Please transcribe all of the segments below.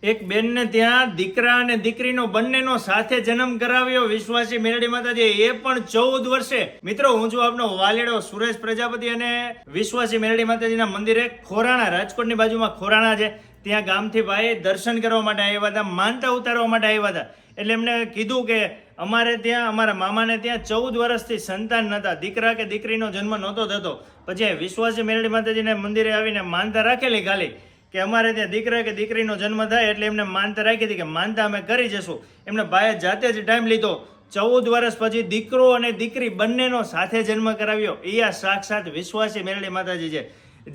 એક બેનને ત્યાં દીકરા અને દીકરીનો બંનેનો સાથે જન્મ કરાવ્યો વિશ્વાસી મેલડી માતાજી, એ પણ 14 વર્ષે. મિત્રો, હું છું આપનો વાલેડો સુરેશ પ્રજાપતિ અને વિશ્વાસી મેલડી માતાજીના મંદિરે ખોરાણા, રાજકોટની બાજુમાં ખોરાણા છે, ત્યાં ગામથી ભાઈ દર્શન કરવા માટે આવ્યા હતા, માનતા ઉતારવા માટે આવ્યા હતા. એટલે એમને કીધું કે અમારે ત્યાં અમારા મામાને ત્યાં 14 વર્ષથી સંતાન નહોતા, દીકરા કે દીકરીનો જન્મ નહોતો થતો. પછી વિશ્વાસી મેલડી માતાજીને મંદિરે આવીને માનતા રાખેલી ખાલી કે અમારે ત્યાં દીકરા કે દીકરીનો જન્મ થાય, એટલે એમને માનતા રાખી હતી કે માનતા અમે કરી જશું. એમને ભાઈએ જાતે જ ટાઈમ લીધો. 14 વર્ષ પછી દીકરો અને દીકરી બંનેનો સાથે જન્મ કરાવ્યો. એ આ સાક્ષાત વિશ્વાસી મેલડી માતાજી છે.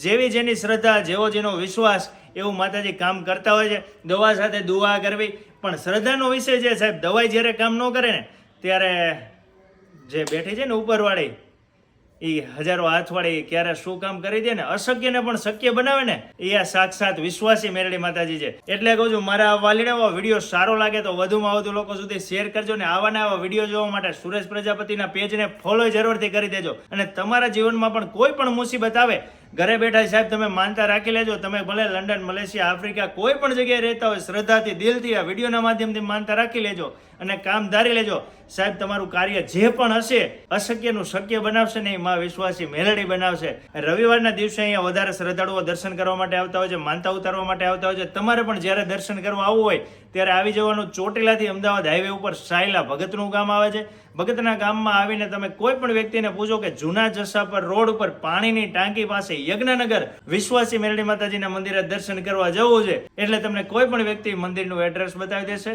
જેવી જેની શ્રદ્ધા, જેવો જેનો વિશ્વાસ, એવું માતાજી કામ કરતા હોય છે. દવા સાથે દુઆ કરવી પણ શ્રદ્ધાનો વિષય છે સાહેબ. દવાઈ જ્યારે કામ ન કરે ને ત્યારે જે બેઠી છે ને ઉપરવાળી, એ હજારો હાથવાળી ક્યારે શું કામ કરી દે ને, અશક્યને પણ શક્ય બનાવે ને, એ આ સાક્ષાત વિશ્વાસી મેલડી માતાજી છે. એટલે કહું છું, મારા વાલીડાઓ વિડીયો સારો લાગે તો વધુમાં વધુ લોકો સુધી શેર કરજો ને આવા વિડીયો જોવા માટે સુરેશ પ્રજાપતિના પેજને ફોલો જરૂરથી કરી દેજો. અને તમારા જીવનમાં પણ કોઈ પણ મુસીબત આવે, ઘરે બેઠા સાહેબ તમે માનતા રાખી લેજો. તમે ભલે લંડન, મલેશિયા, આફ્રિકા કોઈ પણ જગ્યાએ રહેતા હોય, શ્રદ્ધાથી, દિલથી આ વિડીયોના માધ્યમથી માનતા રાખી લેજો અને કામ ધારી લેજો. સાહેબ, તમારું કાર્ય જે પણ હશે, અશક્યનું શક્ય બનાવશે ને એ માં વિશ્વાસી મેલડી બનાવશે. રવિવારના દિવસે અહીંયા વધારે શ્રદ્ધાળુઓ દર્શન કરવા માટે આવતા હોય છે, માનતા ઉતારવા માટે આવતા હોય છે. તમારે પણ જ્યારે દર્શન કરવા આવવું હોય ત્યારે આવી જવાનું. ચોટીલાથી અમદાવાદ હાઈવે ઉપર સાયલા ભગતનું ગામ આવે છે. ભગતના ગામમાં આવીને તમે કોઈ પણ વ્યક્તિને પૂછો કે જૂના જસા પર રોડ ઉપર પાણીની ટાંકી પાસે યજ્ઞનગર વિશ્વાસી મેલડી માતાજીના મંદિરે દર્શન કરવા જવું છે, એટલે તમને કોઈ પણ વ્યક્તિ મંદિરનું એડ્રેસ બતાવી દેશે.